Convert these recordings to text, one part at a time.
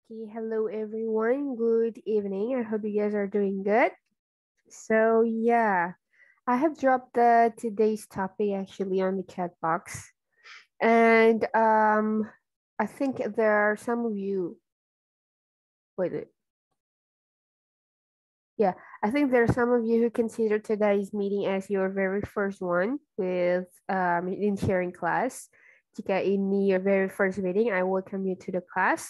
Okay, hello everyone. Good evening. I hope you guys are doing good. So yeah, I have dropped the today's topic actually on the chat box, and I think there are some of you. Wait. Yeah, I think there are some of you who consider today's meeting as your very first one with in sharing class. Jika ini your very first meeting, I welcome you to the class.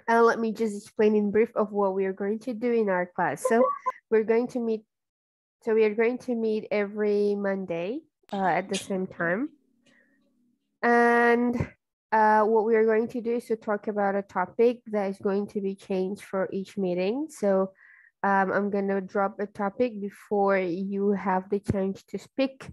Let me just explain in brief of what we are going to do in our class. We're going to meet. So we are going to meet every Monday at the same time, and what we are going to do is to talk about a topic that is going to be changed for each meeting. So I'm gonna drop a topic before you have the chance to speak,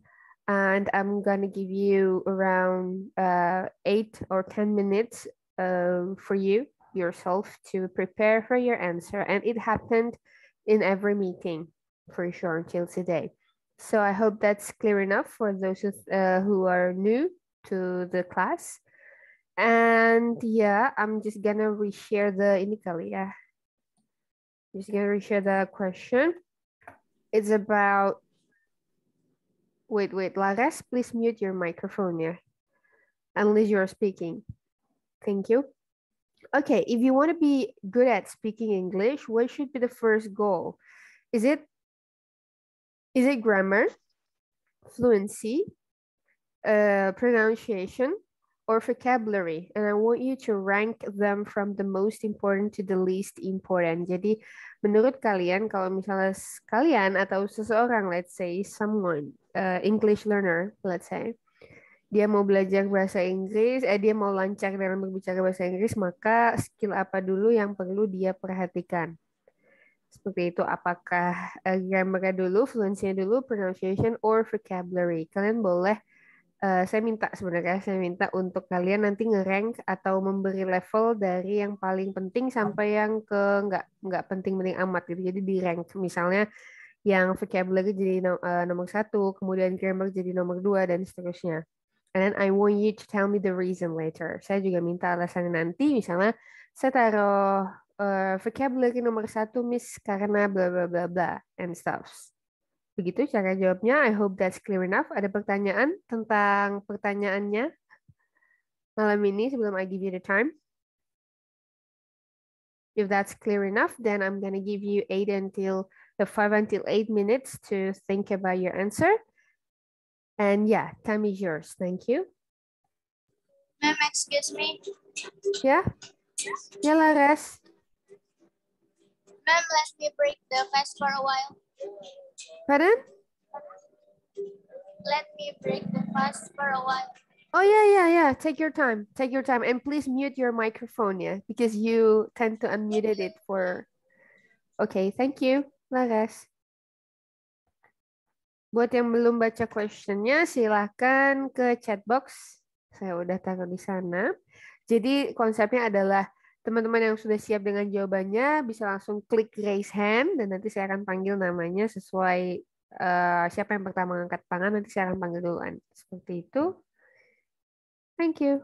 and I'm gonna give you around 8 or 10 minutes for you yourself to prepare for your answer. And it happened in every meeting for sure until today. So I hope that's clear enough for those who are new to the class. And yeah, I'm just gonna reshare the ini kali ya. Just gonna reshare the question. It's about, wait, Laras, please mute your microphone, yeah, unless you're speaking. Thank you. Okay, if you want to be good at speaking English, what should be the first goal? Is it grammar, fluency, pronunciation, or vocabulary? And I want you to rank them from the most important to the least important. Jadi, menurut kalian, kalau misalnya kalian atau seseorang, let's say someone, English learner, let's say, dia mau belajar bahasa Inggris, dia mau lancar dalam berbicara bahasa Inggris, maka skill apa dulu yang perlu dia perhatikan? Seperti itu, apakah grammar dulu, fluency dulu, pronunciation, or vocabulary? Kalian boleh, saya minta untuk kalian nanti ngerank atau memberi level dari yang paling penting sampai yang ke nggak penting-penting amat gitu. Jadi di rank, misalnya yang vocabulary jadi nomor 1, kemudian grammar jadi nomor 2, dan seterusnya. And then I want you to tell me the reason later. Saya juga minta alasannya nanti, misalnya saya taruh vocabulary nomor 1, Miss, karena bla bla bla bla and stuff. Begitu cara jawabnya. I hope that's clear enough. Ada pertanyaan tentang pertanyaannya malam ini sebelum I give you the time? If that's clear enough, then I'm gonna give you 5 until 8 minutes to think about your answer. And yeah, time is yours. Thank you. Ma'am, excuse me. Yeah? Yeah, Laras. Ma'am, let me break the fast for a while. Pardon? Let me break the fast for a while. Oh, yeah. Take your time. Take your time. And please mute your microphone, yeah? Because you tend to unmuted it for... Okay, thank you, Laras. Buat yang belum baca questionnya, silahkan ke chat box. Saya udah taruh di sana. Jadi konsepnya adalah teman-teman yang sudah siap dengan jawabannya bisa langsung klik raise hand dan nanti saya akan panggil namanya sesuai siapa yang pertama angkat tangan, nanti saya akan panggil duluan. Seperti itu. Thank you.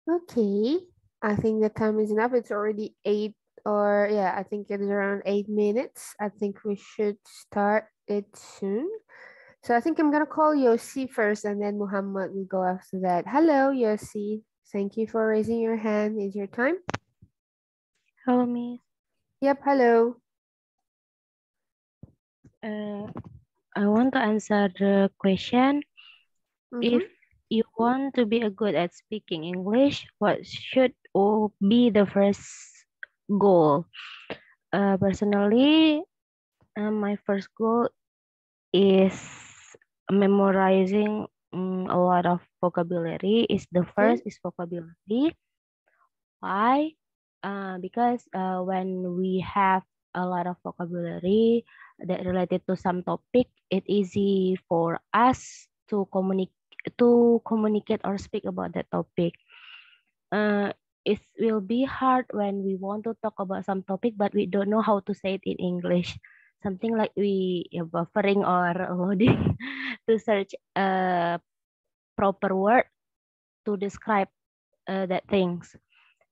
Okay, I think the time is enough. It's already 8 or yeah, I think it is around 8 minutes. I think we should start it soon. So I think I'm gonna call Yossi first and then Muhammad will go after that. Hello, Yossi. Thank you for raising your hand. Is your time? Hello, Miss. Yep, hello. Uh, I want to answer the question. If Mm-hmm. you want to be a good at speaking English, what should be the first goal? Personally, my first goal is memorizing a lot of vocabulary. Is the Okay. first is vocabulary. Why? Because when we have a lot of vocabulary that related to some topic, it's easy for us to communicate or speak about that topic. Uh, it will be hard when we want to talk about some topic, but we don't know how to say it in English. Something like we buffering or loading to search a proper word to describe that things.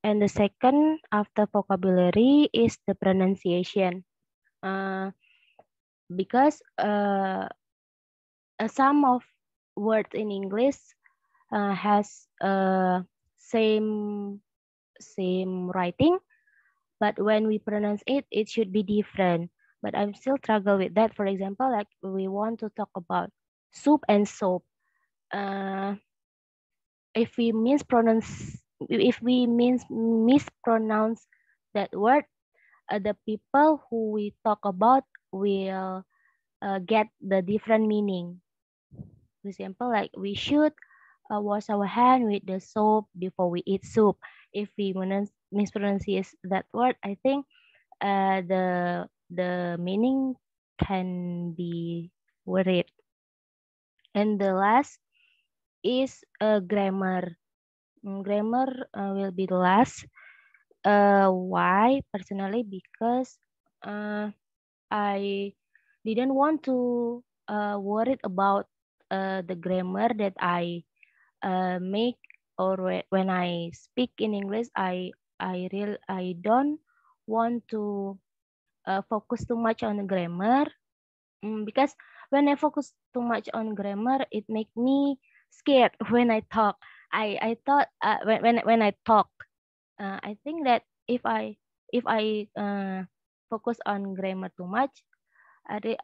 And the second after vocabulary is the pronunciation. Uh, because some of words in English has same same writing, but when we pronounce it, it should be different. But I'm still struggle with that. For example, like we want to talk about soup and soap. Uh, if we mispronounce that word, the people who we talk about will get the different meaning. For example, like we should wash our hand with the soap before we eat soup. If we mispronounce that word, I think the meaning can be worried. And the last is grammar. Grammar will be the last. Why? Personally, because I didn't want to worried about the grammar that I make or when I speak in English. I don't want to focus too much on grammar, because when I focus too much on grammar, it make me scared when I talk. I thought when I talk, I think that if I focus on grammar too much, I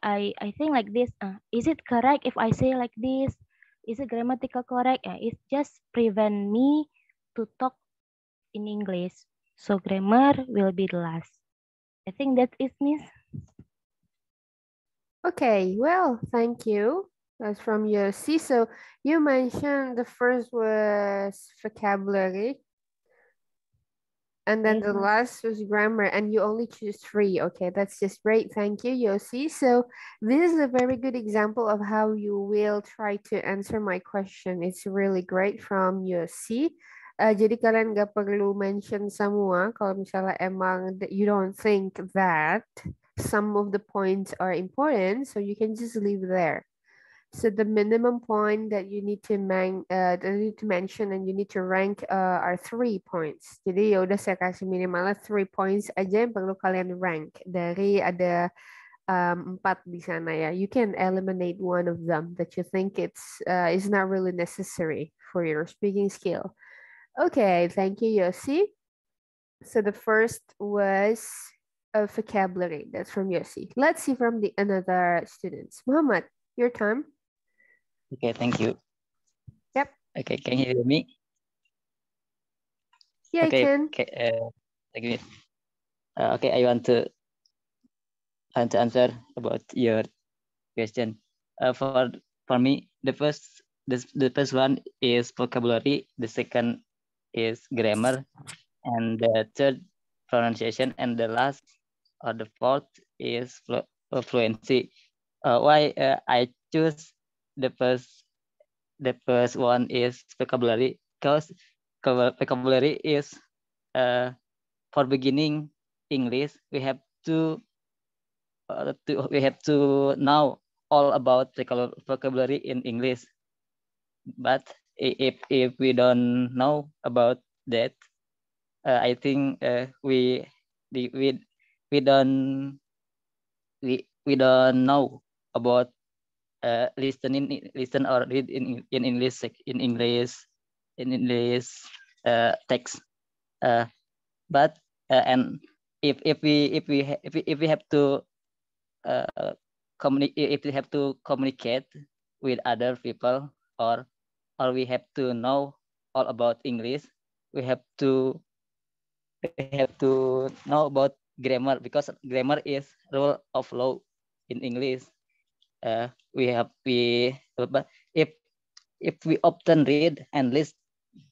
think like this. Is it correct if I say like this? Is it grammatical correct? It just prevent me to talk in English. So grammar will be the last. I think that is Miss. Okay, well, thank you. That's from Yossi. So you mentioned the first was vocabulary. And then Yes, the Miss. last was grammar, and you only choose three. Okay, that's just great. Thank you, Yossi. So this is a very good example of how you will try to answer my question. It's really great from Yossi. Jadi kalian gak perlu mention semua kalau misalnya emang you don't think that some of the points are important, so you can just leave there. So the minimum point that you need to mention and you need to rank are 3 points. Jadi ya udah saya kasih minimalnya 3 points aja yang perlu kalian rank dari ada 4 di sana ya. You can eliminate one of them that you think is not really necessary for your speaking skill. Okay, thank you, Yossi. So the first was a vocabulary. That's from Yossi. Let's see from the another students. Muhammad, your time. Okay, thank you. Yep. Okay, can you hear me? Yeah, Okay, I can. okay, thank you. Okay, I want to answer about your question. For me, the first one is vocabulary, the second is grammar, and the third pronunciation, and the last or the fourth is fluency. Why I choose the first one is vocabulary, because vocabulary is for beginning English. We have to know all about vocabulary in English. But if we don't know about that, I think we don't we don't know about listen or read in English in English text. But and if we have to if we have to communicate with other people, or we have to know all about English, we have to know about grammar, because grammar is rule of law in English. But if we often read and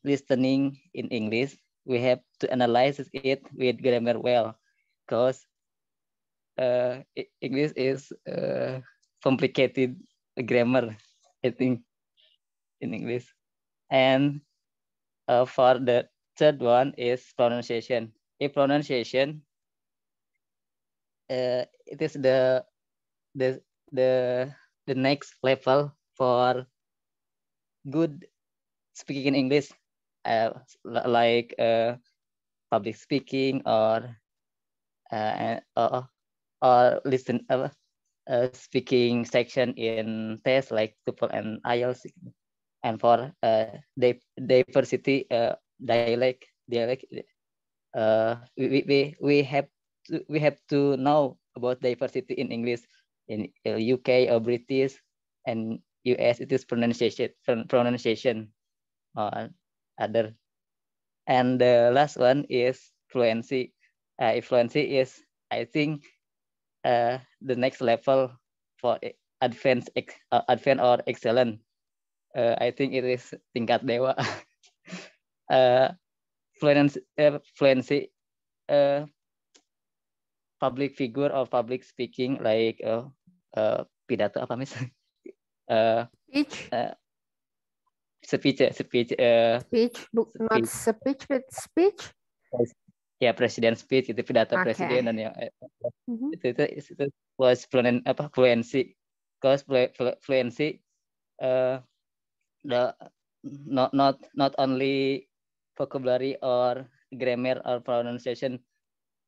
listening in English, we have to analyze it with grammar well, because English is complicated grammar, I think, in English. And for the third one is pronunciation. In pronunciation, it is the next level for good speaking in English, like public speaking, or listen speaking section in tests like TOEFL and IELTS, and for diversity dialect. We have to know about diversity in English. In UK or British and US, it is pronunciation or other. And the last one is fluency. Fluency is, I think, the next level for advanced or excellent. I think it is tingkat dewa. Fluency, public figure or public speaking, like pidato apa mis? Speech, Speech, not speech, but speech. Ya, presiden speech itu pidato presiden, dan yang itu was fluency. Because fluency, the not only vocabulary or grammar or pronunciation,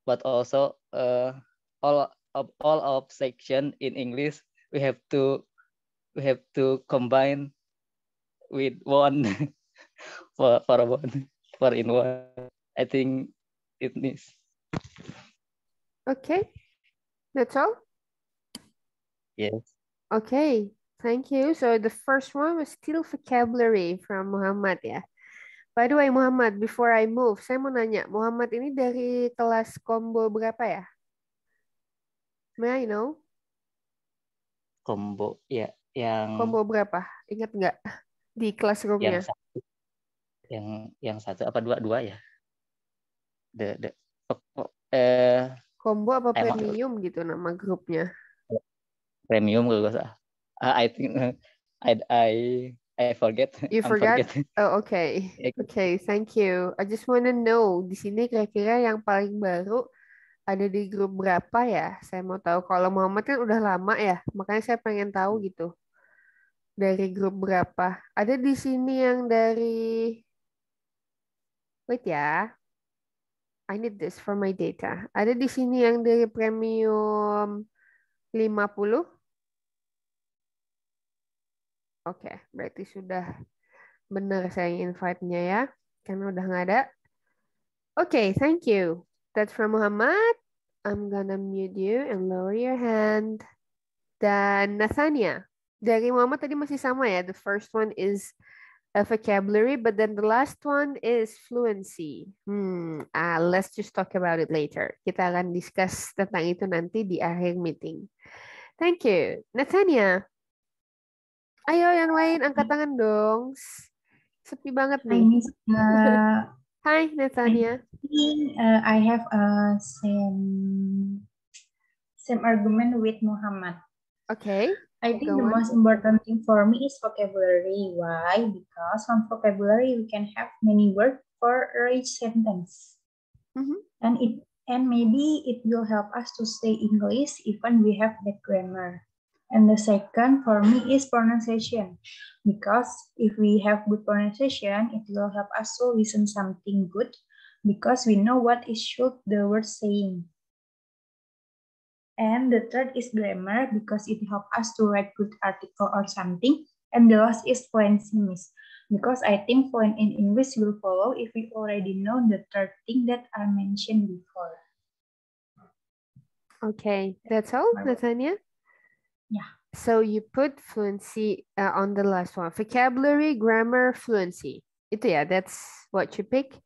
but also all of section in English we have to combine with one for in one. I think it needs. Okay, that's all. Yes. Okay, thank you. So the first one was still vocabulary from Muhammad ya. By the way, Muhammad, before I move, saya mau nanya, Muhammad ini dari kelas combo berapa ya? May I know? Combo ya, yang combo berapa? Ingat nggak di classroomnya? Yang satu apa dua ya? Combo apa premium gitu nama grupnya? Premium kalau nggak salah. I think I forget. You forgot? Oh, okay. Okay, thank you. I just wanna know di sini kira-kira yang paling baru ada di grup berapa ya? Saya mau tahu. Kalau Muhammad kan udah lama ya, makanya saya pengen tahu gitu. Dari grup berapa? Ada di sini yang dari wait ya. I need this for my data. Ada di sini yang dari premium 50. Oke, berarti sudah benar saya invite-nya ya. Karena udah nggak ada. Oke, thank you. That's from Muhammad. I'm gonna mute you and lower your hand. Dan Nathania. Dari Muhammad tadi masih sama ya. The first one is a vocabulary, but then the last one is fluency. Let's just talk about it later. Kita akan discuss tentang itu nanti di akhir meeting. Thank you. Nathania. Ayo yang lain angkat tangan dong. Sepi banget nih. Hi Nathania. I have same argument with Muhammad. Okay. I think the most important thing for me is vocabulary. Why? Because from vocabulary we can have many words for each sentence, and maybe it will help us to say English even we have bad grammar. And the second for me is pronunciation. Because if we have good pronunciation, it will help us to listen something good because we know what is should the word saying. And the third is grammar because it helps us to write good article or something. And the last is fluency, Miss. Because I think fluent in English will follow if we already know the third thing that I mentioned before. Okay, that's all, Nathania? Yeah. So you put fluency on the last one. Vocabulary, grammar, fluency. Itu ya, that's what you pick?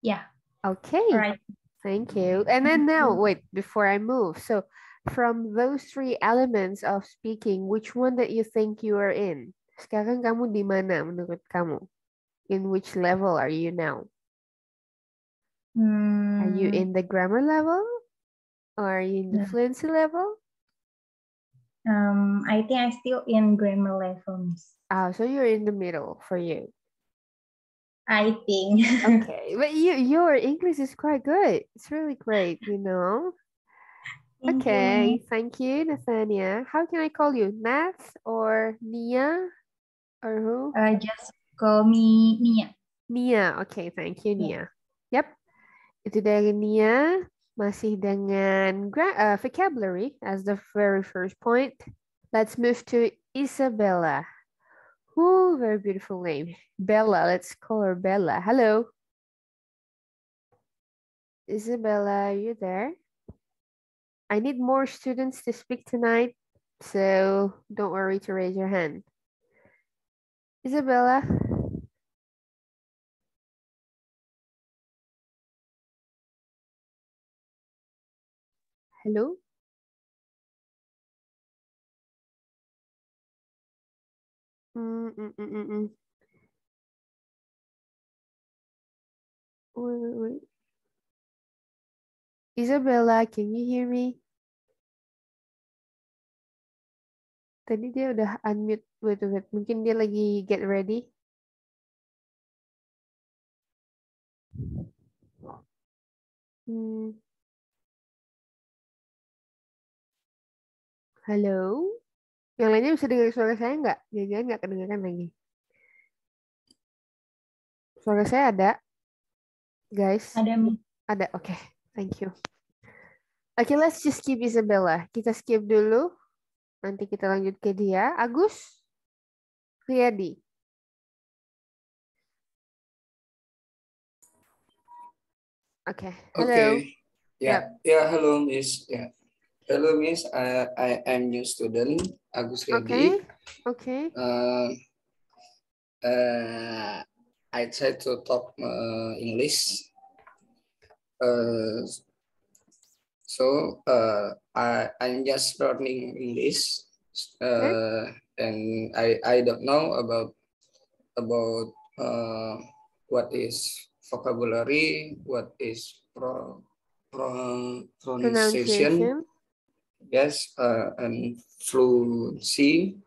Yeah. Okay. All right. Thank you. And then now, wait, before I move. So from those three elements of speaking, which one that you think you are in? Sekarang kamu di mana menurut kamu? In which level are you now? Are you in the grammar level? Or are you in the fluency level? I think I'm still in grammar levels. Oh, so you're in the middle for you. I think. Okay, but your English is quite good. It's really great, you know. Thank you, Nathania. How can I call you? Nath or Nia or who? Just call me Nia. Nia. Okay, thank you, Nia. Yep. Itu dari Nia. Masih dengan vocabulary as the very first point. Let's move to Isabella. Ooh, very beautiful name. Bella. Let's call her Bella. Hello. Isabella, are you there? I need more students to speak tonight, so don't worry to raise your hand. Isabella? Hello? Wait. Isabella, can you hear me? Tadi dia udah unmute. Wait. Mungkin dia lagi get ready. Halo? Yang lainnya bisa dengar suara saya nggak? Jangan-jangan nggak kedengaran lagi. Suara saya ada? Guys? Ada, oke. Thank you. Oke, let's just skip Isabella. Kita skip dulu. Nanti kita lanjut ke dia. Agus? Riyadi? Oke. Hello. Hello, Miss. Hello, Miss. I am new student, Agus Riyadi. Okay. I try to talk English. I'm just learning English, and I don't know about what is vocabulary, what is pronunciation. Yes, and fluency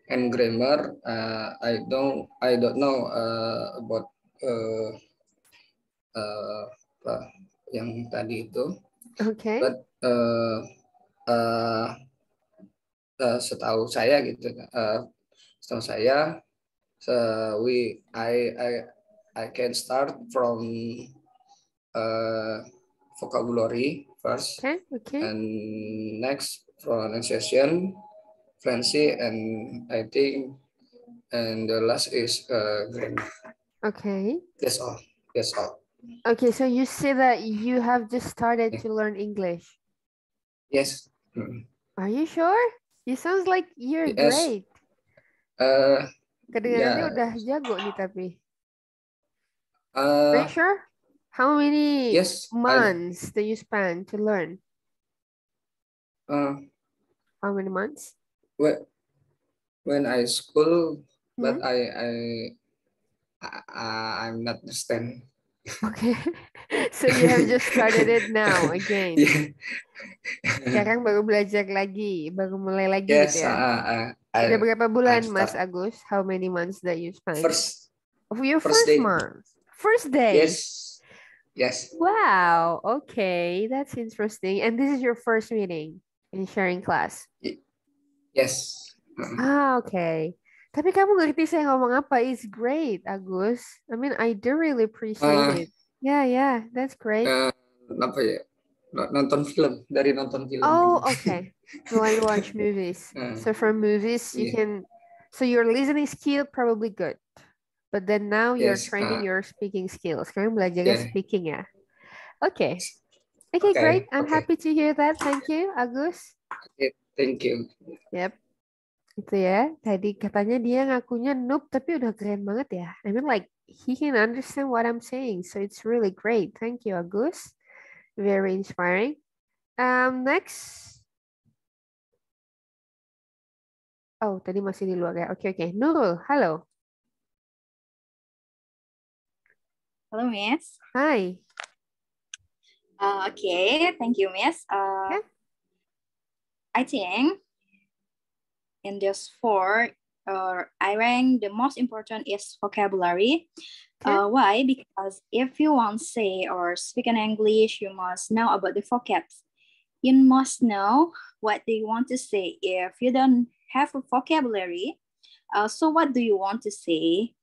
and grammar. I don't know about yang tadi itu. Okay. But setahu saya gitu, I can start from vocabulary first, and next pronunciation, fluency, and I think, and the last is grammar. Okay. That's all. Okay, so you say that you have just started to learn English. Yes. Are you sure? You sounds like you're great. Kedengarannya udah jago nih tapi. Are you sure? How many months do you spend to learn? How many months? When I school, but I'm not understand. Okay, so you have just started it now again. Sekarang baru belajar lagi, baru mulai lagi gitu ya. Udah berapa bulan, Mas Agus? How many months that you spent? Your first month. First day. Yes. Wow. Okay, that's interesting. And this is your first meeting in sharing class. Yes. Okay. Tapi kamu ngerti saya ngomong apa? It's great, Agus. I mean, I do really appreciate it. Yeah, that's great. Apa ya? Nonton film, dari nonton film. Oh, okay. When you watch movies. So from movies, you can. So your listening skill probably good. But then now you're Yes, training your speaking skills. Kamu belajarnya yeah. speaking ya. Okay, great. I'm happy to hear that. Thank you, Agus. Thank you. Yep. Itu ya. Tadi katanya dia ngakunya noob, tapi udah keren banget ya. I mean like, he can understand what I'm saying. So it's really great. Thank you, Agus. Very inspiring. Next. Oh, tadi masih di luar ya. Oke. Nurul, halo. Hello, Miss. Hi. Okay, thank you, Miss. I think in this four, I rank the most important is vocabulary. Why? Because if you want to say or speak in English, you must know about the vocabs. You must know what they want to say. If you don't have a vocabulary, so what do you want to say?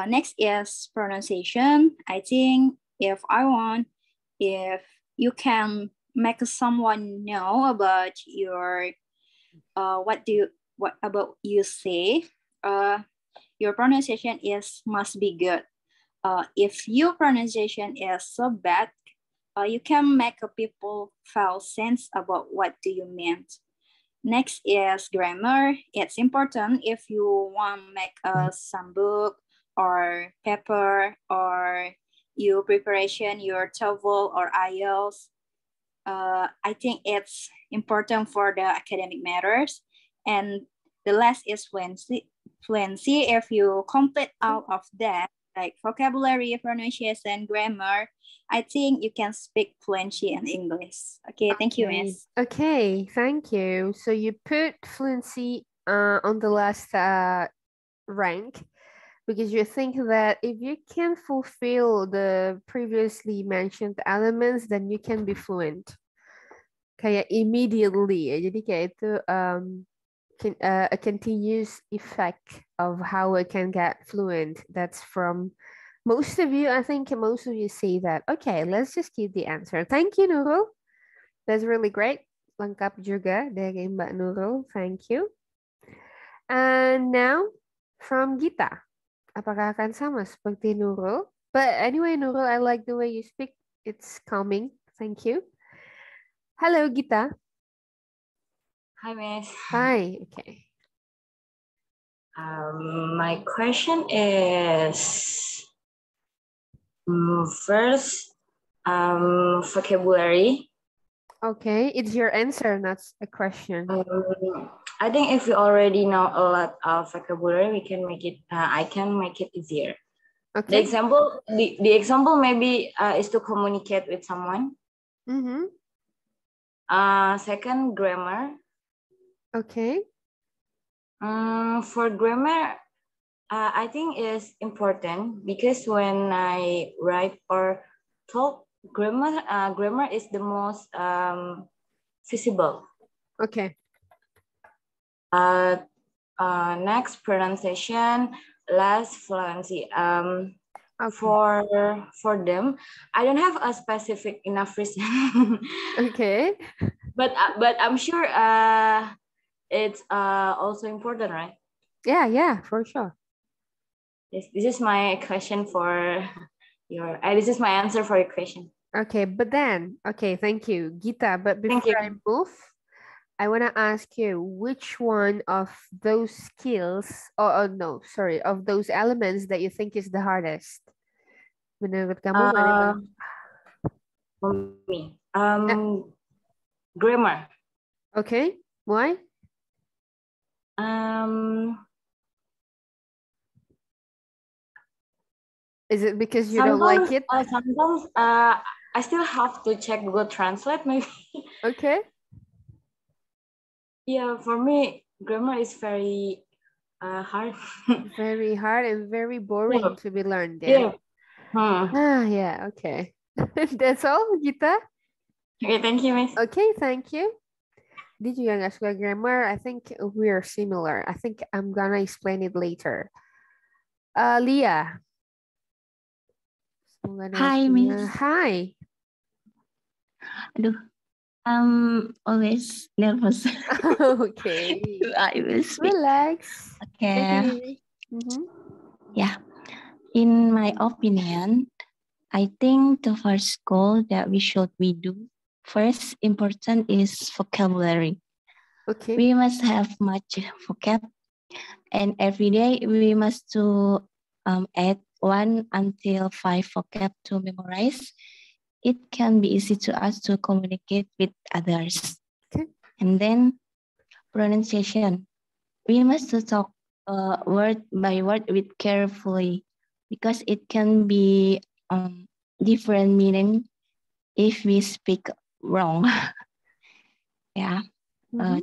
Next is pronunciation. I think if you can make someone know about your what about you say, your pronunciation must be good. If your pronunciation is so bad, you can make people feel sense about what do you mean. Next is grammar. It's important if you want to make some book or paper or your preparation, your TOEFL or IELTS. I think it's important for the academic matters. And the last is fluency. If you complete all of that, like vocabulary, pronunciation, grammar, I think you can speak fluency in English. Okay, thank you, Miss. Okay, thank you. So you put fluency on the last rank because you think that if you can fulfill the previously mentioned elements, then you can be fluent. Kayak immediately ya. Jadi kayak itu a continuous effect of how I can get fluent. That's from most of you. I think most of you say that. Okay, let's just keep the answer. Thank you, Nurul. That's really great. Lengkap juga dari Mbak Nurul. Thank you. And now from Gita. Apakah akan sama seperti Nurul? But anyway, Nurul, I like the way you speak. It's calming. Thank you. Hello, Gita. Hi, Miss. Hi. Okay. My question is first vocabulary. Okay, it's your answer, not a question. I think if we already know a lot of vocabulary, we can make it. I can make it easier. Okay. The example maybe is to communicate with someone. Mm-hmm. Second, grammar. Okay. For grammar, I think is important because when I write or talk, grammar is the most visible. Okay. Next, pronunciation. Last, fluency. Okay. For them, I don't have a specific enough reason. Okay. But I'm sure it's also important, right? Yeah, for sure. This is my question for your. This is my answer for your question. Okay, but then, okay, thank you, Gita. But before I move, I want to ask you which one of those skills, of those elements that you think is the hardest? Menurut kamu mana? For me, grammar. Okay, why? Is it because you don't like it? Sometimes I still have to check Google Translate maybe. Okay. Yeah, for me, grammar is very hard. Very hard and very boring to be learned. Yeah. Yeah, okay. That's all, Gita? Okay, thank you, Miss. Okay, thank you. dia juga nggak suka grammar. I think we are similar. I think I'm gonna explain it later. Lia. Semoga ada Hi, waktunya. Miss. Hi. Aduh, I'm always nervous. Okay. I will speak. Relax. Take Okay. it easy. Yeah. In my opinion, I think the first goal that we do first important is vocabulary. Okay. We must have much vocab, and every day we must to add 1 until 5 vocab to memorize. It can be easy to us to communicate with others. Okay. And then pronunciation. We must to talk word by word with carefully because it can be different meaning if we speak wrong. Yeah.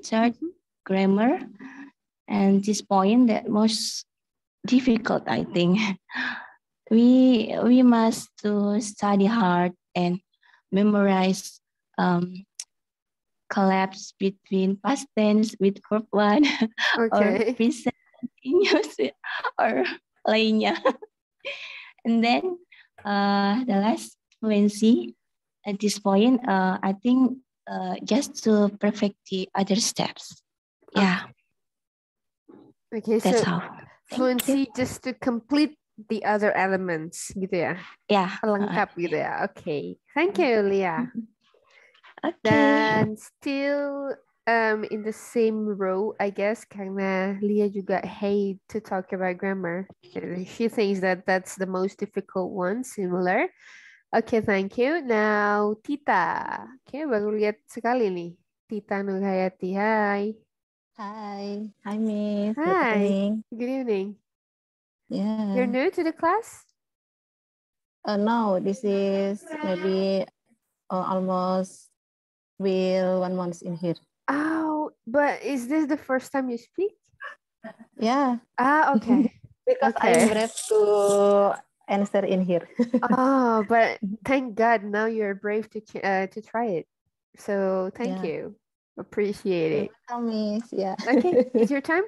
Third, grammar. And this point that most difficult, I think. We must to study hard and memorize collapse between past tense with verb one or Okay. present continuous or lainnya. And then the last fluency at this point, I think just to perfect the other steps. Yeah, Okay, that's so all. fluency just to complete the other elements gitu ya. Yeah. Lengkap gitu ya. Okay. Thank you, Lia. Okay. Dan still in the same row, I guess, karena Lia juga hate to talk about grammar. She thinks that that's the most difficult one, similar. Okay, thank you. Now, Tita. Okay, baru lihat sekali nih. Tita Nurhayati, hi. Hi, Miss. Good Hi. evening. Good evening. Yeah. You're new to the class? No, this is maybe almost 1 month in here. Oh, but is this the first time you speak? Yeah. Okay. Because Okay. I'm brave to answer in here. Oh, but thank God now you're brave to try it. So thank you. Appreciate it. Welcome, Miss. Yeah. Okay, it's your time.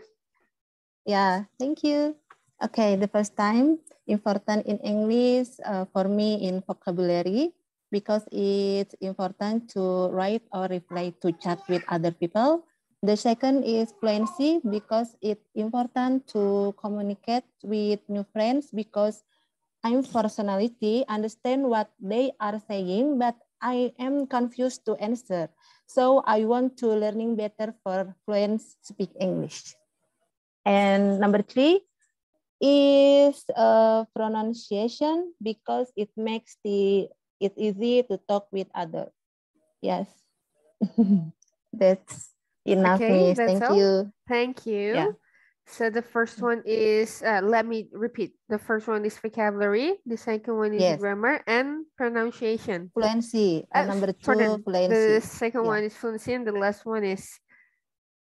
Yeah, thank you. Okay, the first time important in English for me in vocabulary because it's important to write or reply to chat with other people. The second is fluency because it's important to communicate with new friends because I'm personality, understand what they are saying, but I am confused to answer. So I want to learning better for fluent speak English. And number 3 is pronunciation because it makes it easy to talk with others. Yes, that's enough, Okay, Miss. that's Thank all. you. Thank you. Yeah. So the first one is, let me repeat. The first one is vocabulary. The second one is Yes. grammar and pronunciation. Fluency. Number 2, fluency. The second one is fluency and the last one is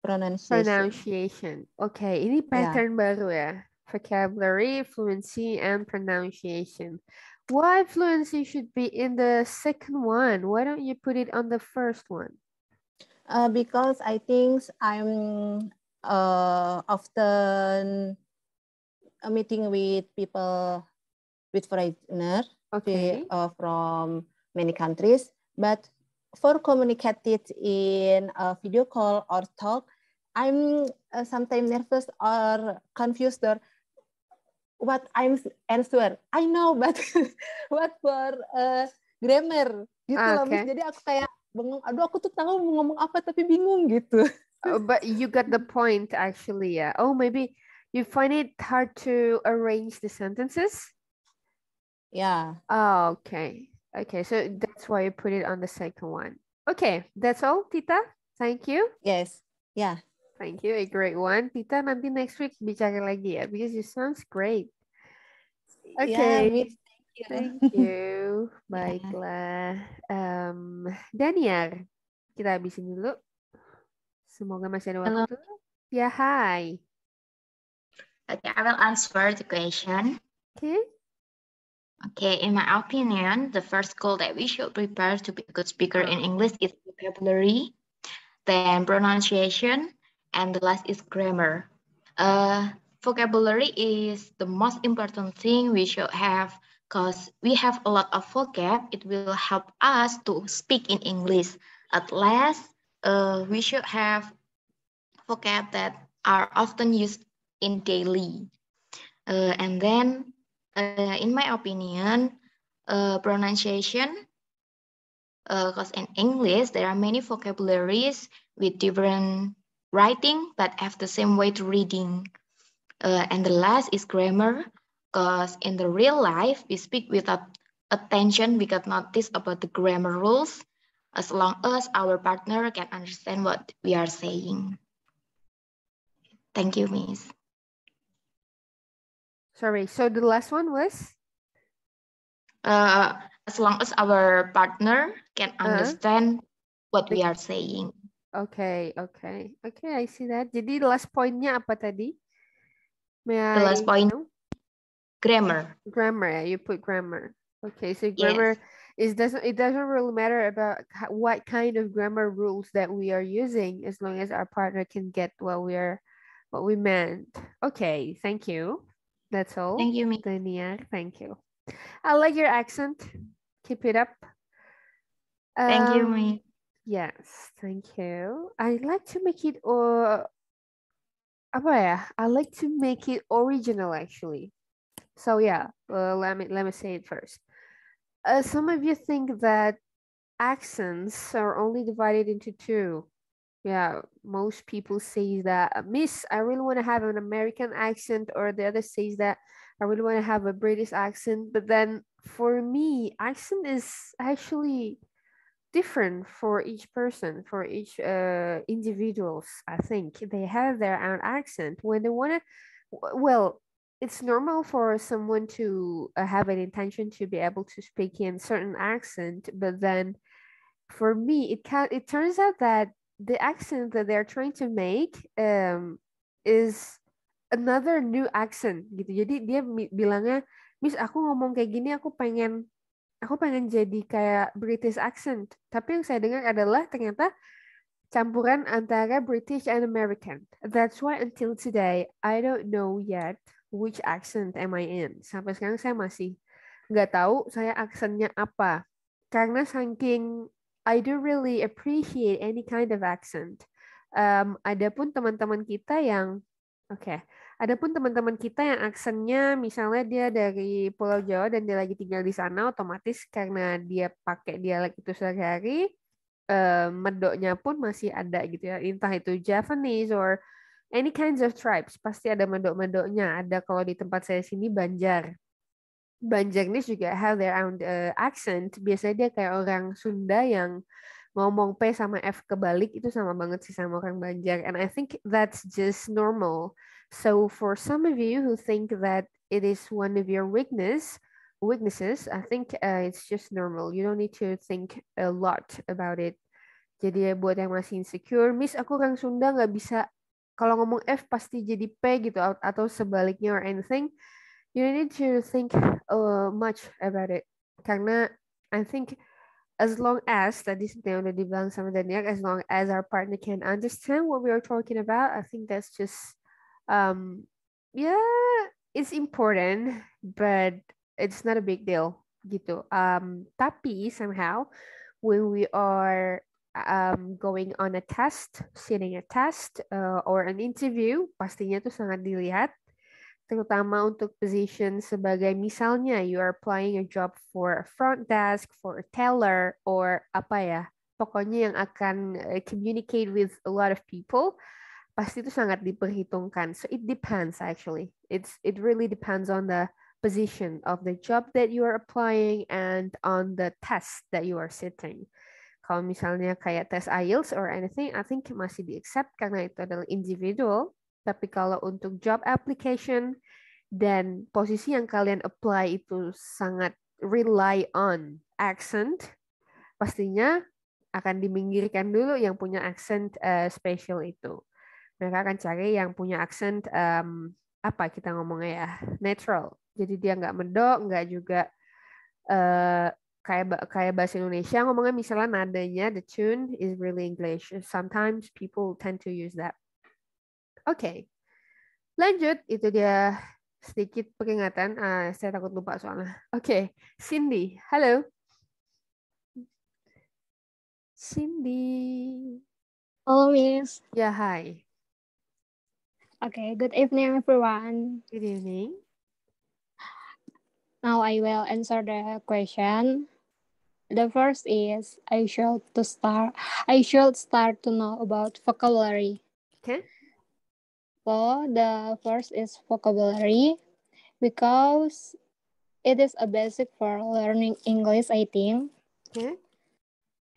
pronunciation. Okay, ini pattern baru ya. Vocabulary, fluency, and pronunciation. Why fluency should be in the second one? Why don't you put it on the first one? Because I think I'm often meeting with people with foreigner from many countries, but for communicated in a video call or talk, I'm sometimes nervous or confused or what I'm answer. I know, but what for grammar gitu loh, Miss. Jadi aku kayak bengong. Aduh, aku tuh tahu mau ngomong apa tapi bingung gitu. But you got the point actually, yeah. Oh, maybe you find it hard to arrange the sentences? Yeah. Oh, okay. Okay, so that's why you put it on the second one. Okay, that's all, Tita. Thank you. Yes. Yeah. Thank you, a great one. Tita, nanti next week bicara lagi ya, because you sounds great. Okay. Yeah, Miss. Thank you. Baiklah. Daniar, kita habisin dulu. Semoga masih ada waktu. Ya, hi. Okay, I will answer the question. Okay. Okay, in my opinion, the first goal that we should prepare to be a good speaker in English is vocabulary. then pronunciation, and the last is grammar. Vocabulary is the most important thing we should have because we have a lot of vocab. It will help us to speak in English. At last, we should have vocab that are often used in daily. And then, in my opinion, pronunciation, because in English, there are many vocabularies with different writing, but have the same way to reading. And the last is grammar, because in the real life, we speak without attention, we got notice about the grammar rules, as long as our partner can understand what we are saying. Thank you, Miss. Sorry, so the last one was? As long as our partner can understand what we are saying. Okay, I see that. Jadi last point-nya apa tadi? The last point, grammar. Grammar, you put grammar. Okay, so grammar it doesn't really matter about what kind of grammar rules that we are using, as long as our partner can get what we meant. Okay, thank you. That's all. Thank you, Miss. Daniel, thank you. I like your accent. Keep it up. Thank you, Miss. Yes, thank you. I like to make it I like to make it original actually. So yeah, let me say it first. Some of you think that accents are only divided into two. Yeah, most people say that, Miss, I really want to have an American accent, or the other says that I really want to have a British accent. But then for me, accent is actually different for each person, for each individuals. I think they have their own accent when they want to. Well, it's normal for someone to have an intention to be able to speak in certain accent, but then for me, it turns out that the accent that they're trying to make is another new accent gitu. Jadi dia bilangnya, Miss, aku ngomong kayak gini, aku pengen jadi kayak British accent. Tapi yang saya dengar adalah ternyata campuran antara British and American. That's why until today, I don't know yet which accent am I in. Sampai sekarang saya masih nggak tahu saya aksennya apa. Karena saking I don't really appreciate any kind of accent. Adapun teman-teman kita yang Adapun teman-teman kita yang aksennya misalnya dia dari Pulau Jawa dan dia lagi tinggal di sana, otomatis karena dia pakai dialek itu sehari-hari, medoknya pun masih ada gitu ya. Entah itu Javanese or any kinds of tribes, pasti ada medok-medoknya. Ada kalau di tempat saya sini Banjarnese juga have their own accent. Biasanya dia kayak orang Sunda yang ngomong P sama F kebalik, itu sama banget sih sama orang Banjar. And I think that's just normal. So for some of you who think that it is one of your weaknesses, I think it's just normal. You don't need to think a lot about it. Jadi buat yang masih insecure, Miss, aku orang Sunda nggak bisa, kalau ngomong F pasti jadi P gitu, atau sebaliknya or anything. You don't need to think much about it. Karena I think as long as, tadi seperti yang udah dibilang sama Daniel, as long as our partner can understand what we are talking about, I think that's just, it's important, but it's not a big deal, gitu. Tapi somehow, when we are going on a test, sitting a test, or an interview, pastinya tuh sangat dilihat, terutama untuk position sebagai misalnya you are applying a job for a front desk, for a teller, or pokoknya yang akan communicate with a lot of people, pasti itu sangat diperhitungkan. So it depends actually. It really depends on the position of the job that you are applying and on the test that you are sitting. Kalau misalnya kayak tes IELTS or anything, I think masih di-accept karena itu adalah individual. Tapi kalau untuk job application dan posisi yang kalian apply itu sangat rely on accent, pastinya akan diminggirkan dulu yang punya accent special itu. Mereka akan cari yang punya accent natural. Jadi dia nggak medok, nggak juga kayak bahasa Indonesia ngomongnya misalnya nadanya the tune is really English. Sometimes people tend to use that. Oke. Lanjut, itu dia sedikit peringatan. Saya takut lupa soalnya. Oke, Cindy. Halo. Cindy. Hello, Miss. Ya, hi. Okay, good evening, everyone. Good evening. Now I will answer the question. The first is I should start to know about vocabulary. Okay. So the first is vocabulary because it is a basic for learning English, I think. Okay.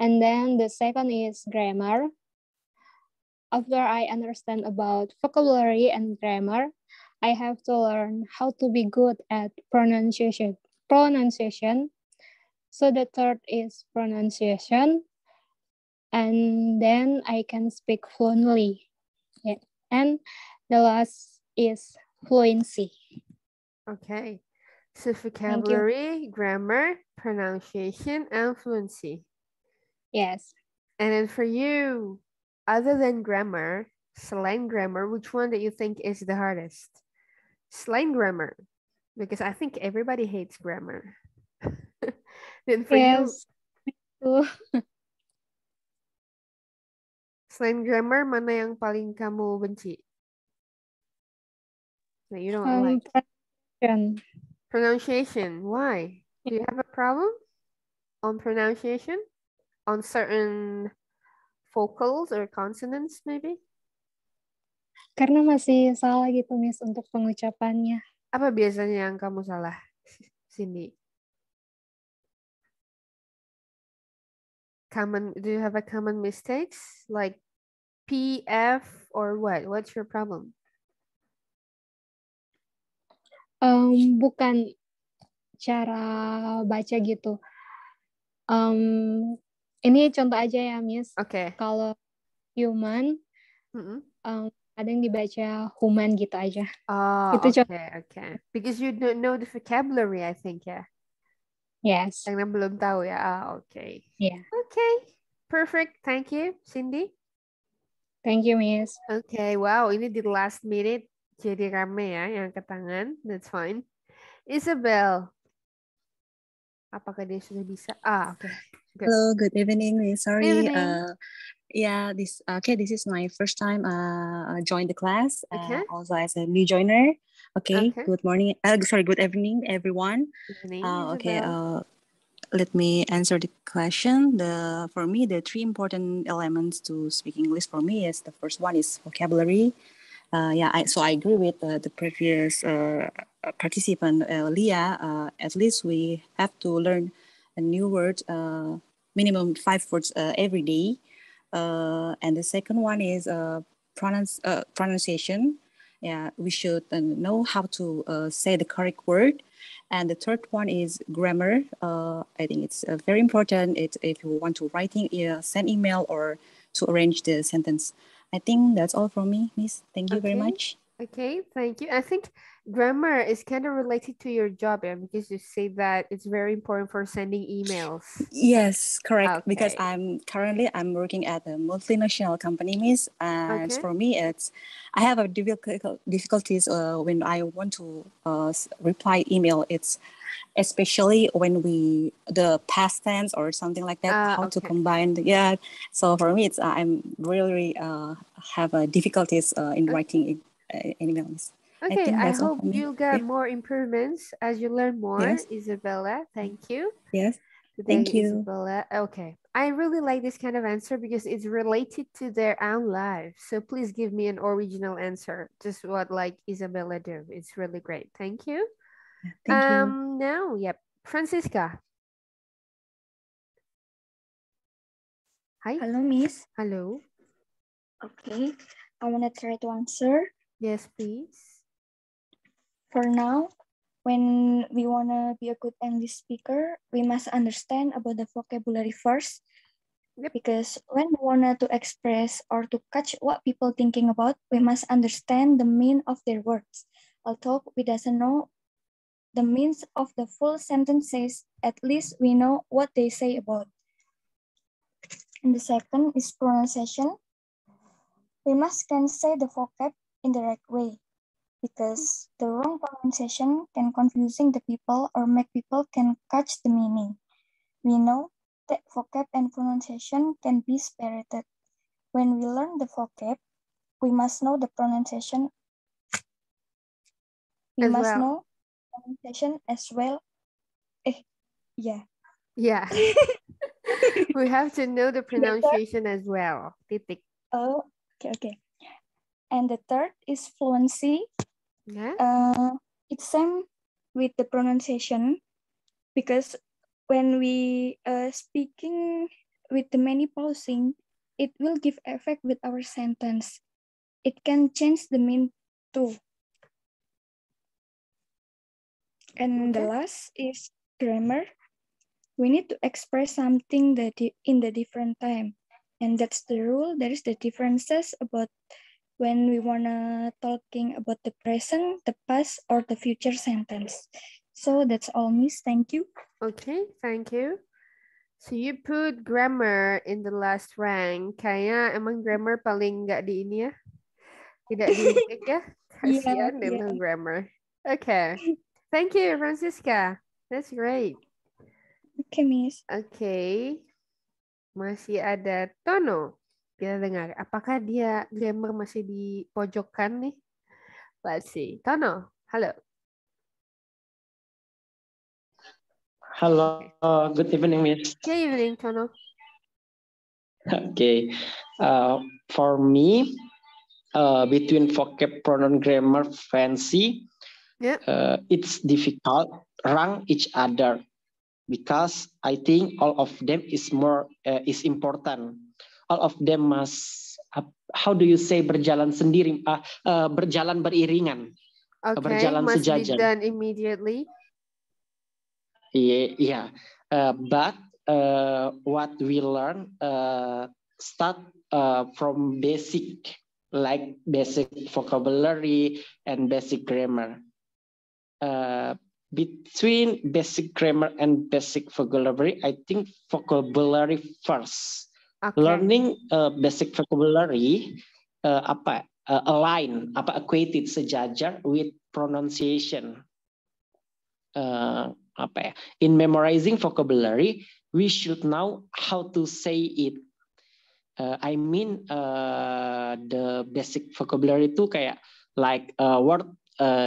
And then the second is grammar. After I understand about vocabulary and grammar, I have to learn how to be good at pronunciation. So the third is pronunciation. And then I can speak fluently. Yeah. And the last is fluency. Okay. So vocabulary, grammar, pronunciation, and fluency. Yes. And then for you, other than grammar, selain grammar, which one that you think is the hardest? Selain grammar, because I think everybody hates grammar. Then for you, selain grammar, mana yang paling kamu benci? That you don't like? Pronunciation. Why? Do you have a problem on pronunciation? On certain vocals or consonants maybe? Karena masih salah gitu, Miss, untuk pengucapannya. Apa biasanya yang kamu salah, Cindy? Do you have a common mistakes like PF or what? What's your problem? Bukan cara baca gitu. Ini contoh aja ya, Miss. Oke. Kalau human, kadang dibaca human gitu aja. Oh, Itu okay. Because you don't know the vocabulary, I think, ya. Yes. Karena belum tahu ya. Okay. Yeah. Okay. Perfect. Thank you, Cindy. Thank you, Miss. Okay. Wow, ini di last minute jadi rame ya yang angkat tangan. That's fine. Isabel. Apakah dia sudah bisa? Okay. Good. Hello, good evening. Sorry. Good evening. This is my first time join the class. Okay. Also as a new joiner. Okay. Good morning. Good evening, everyone. Good evening, Let me answer the question. For me, the three important elements to speak English for me is the first one is vocabulary. So I agree with the previous participant, Leah. At least we have to learn a new word, minimum 5 words every day. And the second one is pronunciation. Yeah, we should know how to say the correct word. And the third one is grammar. I think it's very important if you want to send email or to arrange the sentence. I think that's all from me, Miss. Thank you very much. Okay, thank you. I think grammar is kind of related to your job, because you say that it's very important for sending emails. Yes, correct. Okay. Because I'm working at a multinational company, Miss. And for me, I have a difficulties when I want to reply email. It's especially when the past tense or something like that, how to combine. Yeah. So for me, I'm really have difficulties in writing emails. Okay, I hope you'll get more improvements as you learn more, Isabella. Thank you. Yes. Thank you, Isabella. Okay, I really like this kind of answer because it's related to their own life. So please give me an original answer, just what like Isabella do. It's really great. Thank you. Thank you. Now, Francisca. Hi. Hello, Miss. Hello. Okay, I want to try to answer. Yes, please. For now, when we want to be a good English speaker, we must understand about the vocabulary first. Because when we want to express or to catch what people thinking about, we must understand the meaning of their words. Although we doesn't know the means of the full sentences, at least we know what they say about. And the second is pronunciation. We can say the vocab in the right way, because the wrong pronunciation can confusing the people or make people can catch the meaning. We know that vocab and pronunciation can be separated. When we learn the vocab, we must know the pronunciation. We must know pronunciation as well. Yeah. Yeah. We have to know the pronunciation as well. Titik. Oh, okay. And the third is fluency. Yeah. It's same with the pronunciation, because when we speaking with the many pausing, it will give effect with our sentence. It can change the meaning too. And the last is grammar. We need to express something that in the different time. And that's the rule. There is the differences about when we wanna talking about the present, the past, or the future sentence. So that's all, Miss. Thank you. Okay, thank you. So you put grammar in the last rank. Kayaknya emang grammar paling nggak di ini ya. Tidak di ya. Kasihan deh lo grammar. Okay. Thank you, Francisca. That's great. Okay, Miss. Okay. Masih ada Tono. Kita dengar. Apakah dia grammar masih di pojokan nih? Let's see. Tono, halo. Hello, good evening, Miss. Good evening, Tono. Okay, for me, between vocab, pronoun, grammar, fancy, it's difficult rank each other because I think all of them is important. All of them must, how do you say, berjalan sendiri, berjalan beriringan, berjalan must sejajar. Be done immediately. Yeah. But what we learn start from basic, like basic vocabulary and basic grammar. Between basic grammar and basic vocabulary, I think vocabulary first. Okay. Learning basic vocabulary align, equated, sejajar with pronunciation. In memorizing vocabulary, we should know how to say it. I mean, the basic vocabulary itu kayak like word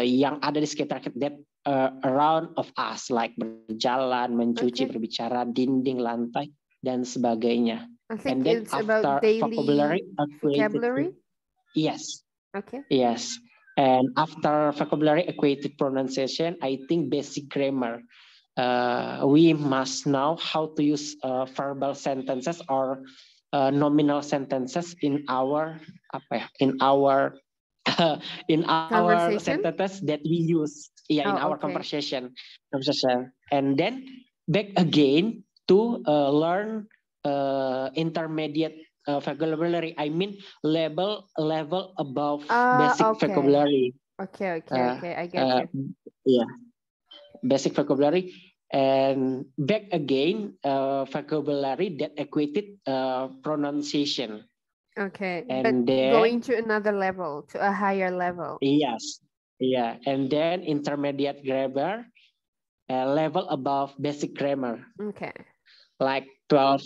yang ada di sekitar that around of us, like berjalan, mencuci, berbicara, dinding, lantai, dan sebagainya. I think and then it's after about daily vocabulary. Yes. Okay. Yes. And after vocabulary equated pronunciation, I think basic grammar. We must know how to use verbal sentences or nominal sentences in our sentences that we use in our conversation. And then back again to learn intermediate vocabulary. I mean level above basic vocabulary. Okay. I get you. Yeah, basic vocabulary. And back again, vocabulary that equated pronunciation. Okay, and but then going to another level, to a higher level. Yes, yeah, and then intermediate grammar, level above basic grammar. Okay. Like 12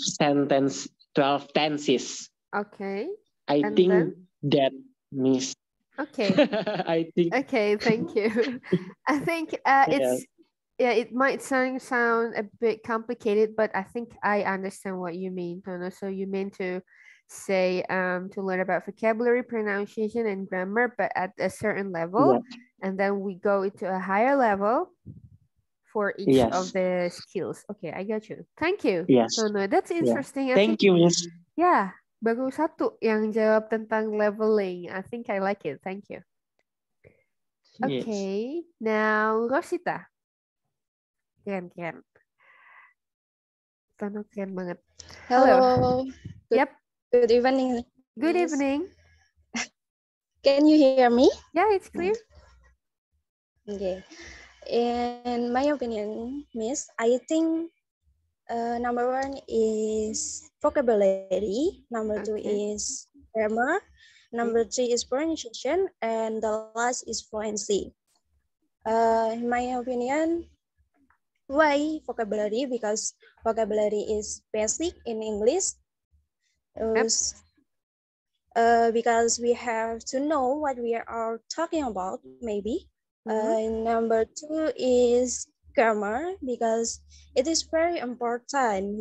tenses. Okay. I think that means. Okay. I think. Okay, thank you. I think it's. Yeah, it might sound a bit complicated, but I think I understand what you mean, Tono. So you mean to say to learn about vocabulary, pronunciation, and grammar, but at a certain level, and then we go into a higher level for each of the skills. Okay, I got you. Thank you. Yes. Tono, that's interesting. Thank you, Miss. Yeah, baru satu yang jawab tentang leveling. I think I like it. Thank you. Okay, now Rosita. Keren. Tono keren banget. Hello. Yep. Good evening. Good evening. Can you hear me? Yeah, it's clear. Okay. In my opinion, Miss, I think number one is vocabulary, number two is grammar, number three is pronunciation, and the last is fluency. In my opinion, why vocabulary? Because vocabulary is basic in English. Because we have to know what we are talking about, maybe. Number two is grammar, because it is very important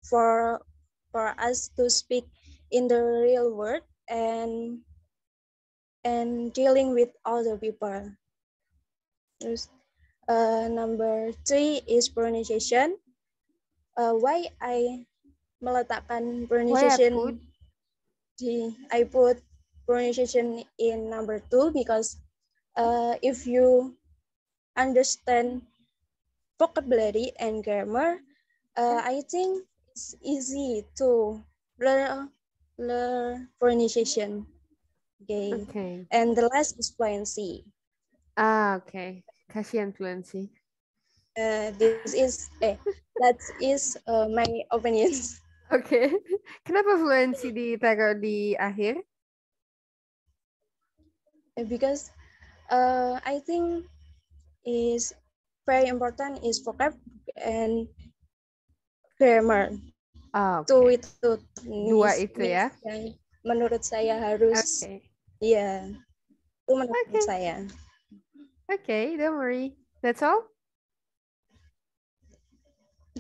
for us to speak in the real world and dealing with other people. Number three is pronunciation. Why I meletakkan pronunciation? I put pronunciation in number two because if you understand vocabulary and grammar, I think it's easy to learn pronunciation. Okay. And the last is fluency. Okay. Kasihan fluency. That is my opinions. Oke. Kenapa fluency ditaruh di akhir? Because I think is very important is vocab and grammar. Okay. Itu Dua itu ya. Yang menurut saya harus ya itu menurut saya. Okay, don't worry. That's all?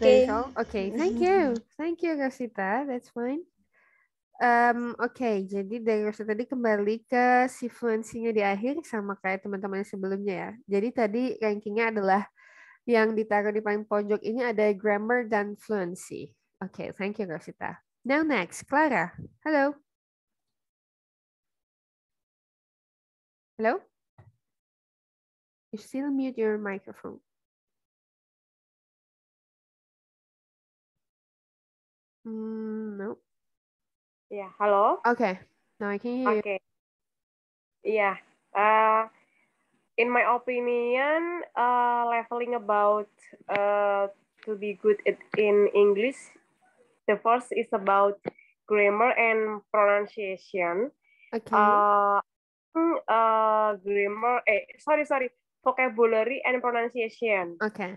Okay. That's all? Okay, thank you. Thank you, Rosita. That's fine. Oke, jadi dari Rosita tadi kembali ke si fluency-nya di akhir sama kayak teman-teman sebelumnya ya. Jadi tadi rankingnya adalah yang ditaruh di paling pojok ini ada grammar dan fluency. Oke, thank you, Rosita. Now next, Clara. Hello. Hello? You still mute your microphone. No. Yeah, hello? Okay, now I can hear you. Okay. Yeah. In my opinion, leveling about to be good in English, the first is about grammar and pronunciation. Okay. Grammar, vocabulary and pronunciation. Okay.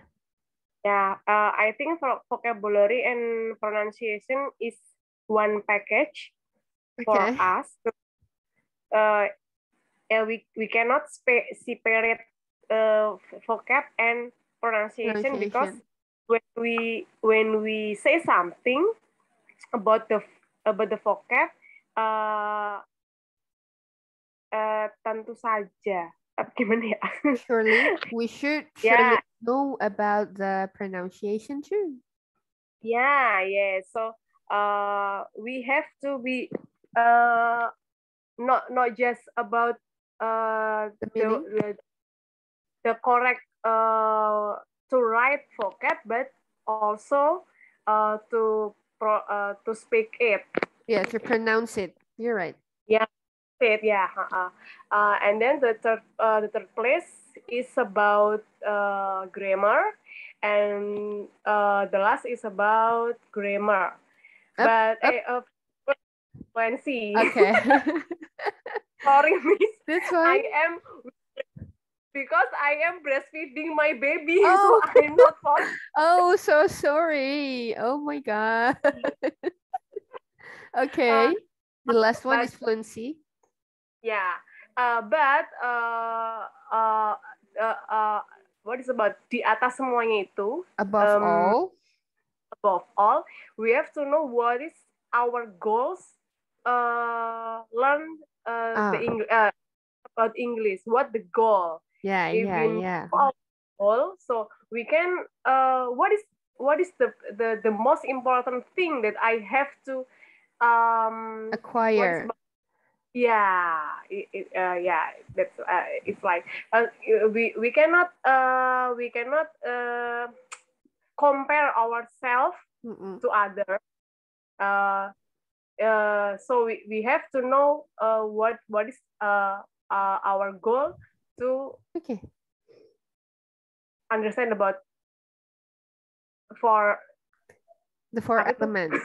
Yeah, I think vocabulary and pronunciation is one package for us. We cannot separate vocab and pronunciation because when we say something about the vocab, tentu saja. Gimana ya? Surely we should know about the pronunciation too. Yeah. So we have to be not just about the correct to write vocab, but also to speak it. Yeah, to pronounce it. You're right. Yeah. And then the third place is about grammar, and the last is about grammar. But fluency. Okay. Sorry, Miss. That's fine. Because I am breastfeeding my baby, so I'm not fine. Oh, so sorry. Oh my God. Okay. The last one is fluency. Yeah, what is about di atas semuanya itu? Above all, we have to know what is our goals. Learn about English. What the goal? Yeah. Goal, so we can. What is the most important thing that I have to acquire? That's it's like we cannot compare ourselves to others. So we have to know what is our goal to understand about for the four elements.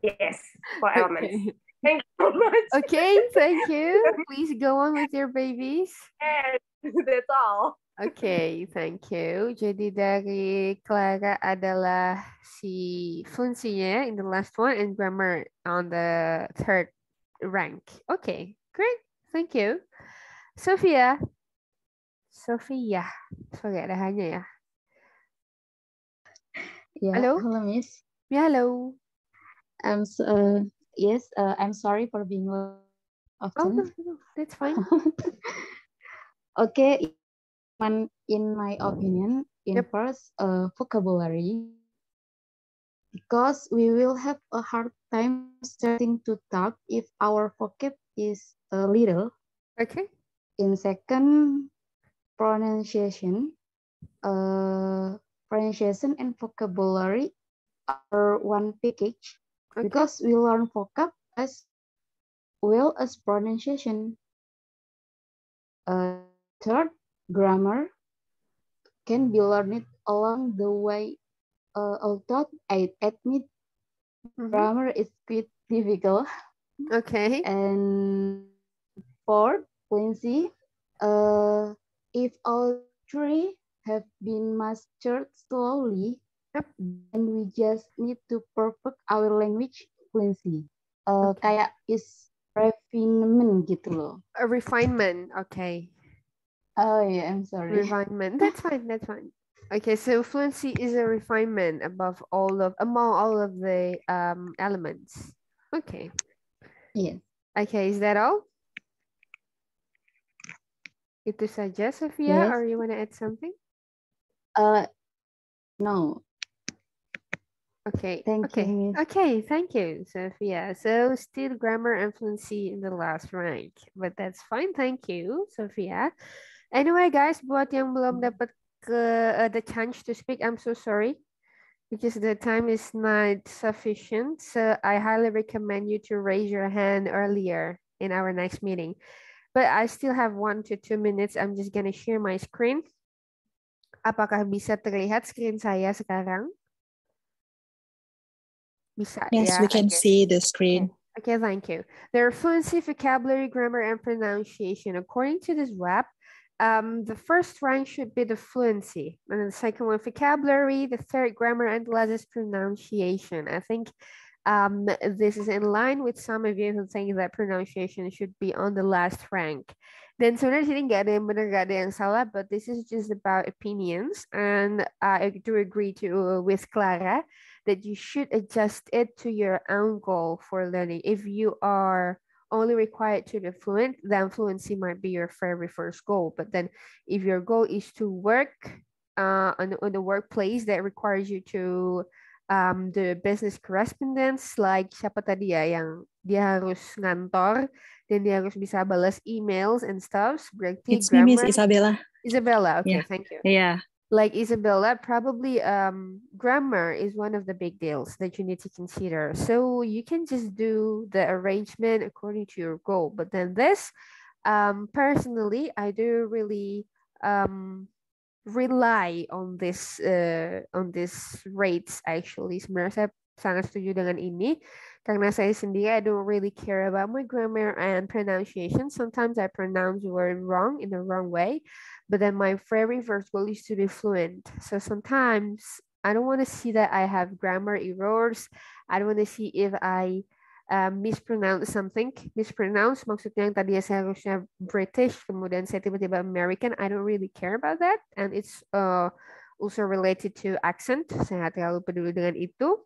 Yes, four elements. Thank you so much. Okay, thank you. Please go on with your babies. And that's all. Okay, thank you. Jadi dari Clara adalah si fluency-nya in the last one and grammar on the third rank. Okay, great. Thank you. Sophia. Sorry, ada hanya ya. Yeah, Hello? hello, Miss. Yeah, hello. Yes, I'm sorry for being often. Oh, no, that's fine. Okay, in my opinion, in first vocabulary, because we will have a hard time starting to talk if our vocab is little. Okay. In second, pronunciation, pronunciation and vocabulary are one package because we learn vocab as well as pronunciation. Third, grammar can be learned along the way. Although I admit grammar is quite difficult. Okay. And fourth, fluency. If all three have been mastered slowly, then we just need to perfect our language fluency. Kayak is refinement gitu loh. A refinement, okay. Oh yeah, I'm sorry. Refinement, that's fine, that's fine. Okay, so fluency is a refinement among all of the elements. Okay. Yes. Okay, is that all? Itu saja, Sophia, Yes. or you want to add something? No. Okay. Thank you, Miss. Okay, thank you, Sophia. So still grammar and fluency in the last rank, but that's fine. Thank you, Sophia. Anyway, guys, buat yang belum dapat the chance to speak, I'm so sorry because the time is not sufficient. So I highly recommend you to raise your hand earlier in our next meeting. But I still have 1 to 2 minutes. I'm just gonna share my screen. Apakah bisa terlihat screen saya sekarang? Bisa, Yes, ya, we can see the screen. Okay, thank you. There are fluency, vocabulary, grammar, and pronunciation. According to this web, the first rank should be the fluency, and then the second one, vocabulary, the third, grammar, and the last is pronunciation. I think this is in line with some of you who think that pronunciation should be on the last rank. Dan sebenarnya sini nggak ada yang benar, nggak ada yang salah, but this is just about opinions, and I do agree with Clara that you should adjust it to your own goal for learning. If you are only required to be fluent, then fluency might be your very first goal. But then if your goal is to work on the workplace that requires you to the business correspondence, like siapa tadi ya yang dia harus ngantor dan dia harus bisa balas emails and stuff. Berarti It's me, Miss Isabella. Isabella, okay, Yeah. thank you. Yeah. Like Isabella, probably grammar is one of the big deals that you need to consider. So you can just do the arrangement according to your goal. But then this, personally, I do really rely on this rates actually. Sebenarnya saya sangat setuju dengan ini karena saya sendiri I don't really care about my grammar and pronunciation. Sometimes I pronounce word wrong in the wrong way, but then my very first goal is to be fluent. So sometimes I don't want to see that I have grammar errors. I don't want to see if I mispronounce something. Mispronounce maksudnya yang tadi saya harusnya British, kemudian saya tiba-tiba American. I don't really care about that. And it's also related to accent. Saya nggak terlalu peduli dengan itu.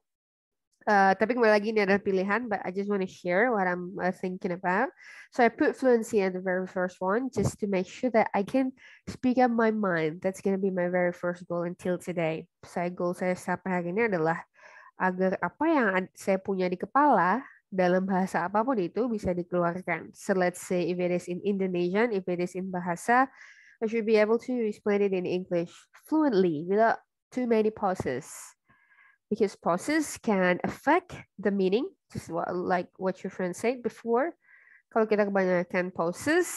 Tapi kembali lagi ini adalah pilihan, but I just want to share what I'm thinking about. So I put fluency in the very first one just to make sure that I can speak up my mind. That's going to be my very first goal until today. Goal saya sampai hari ini adalah agar apa yang saya punya di kepala dalam bahasa apapun itu bisa dikeluarkan. So let's say if it is in Indonesian, if it is in bahasa, I should be able to explain it in English fluently without too many pauses. Because pauses can affect the meaning, just like what your friend said before. Kalau kita kebanyakan pauses,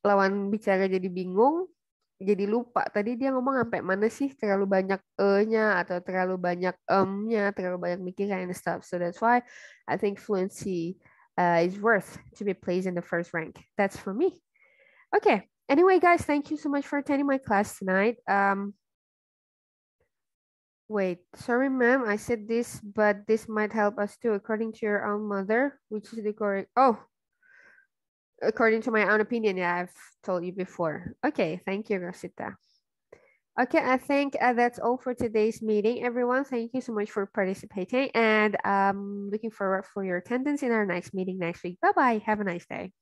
lawan bicara jadi bingung, jadi lupa. Tadi dia ngomong sampai mana sih? Terlalu banyak e-nya atau terlalu banyak nya, terlalu banyak mikiran and stuff. So that's why I think fluency is worth to be placed in the first rank. That's for me. Okay. Anyway, guys, thank you so much for attending my class tonight. Wait, sorry, ma'am. I said this, but this might help us too, according to your own mother, which is the correct. Oh, according to my own opinion. Yeah, I've told you before. Okay, thank you, Rosita. Okay, I think that's all for today's meeting, everyone. Thank you so much for participating, and looking forward for your attendance in our next meeting next week. Bye-bye. Have a nice day.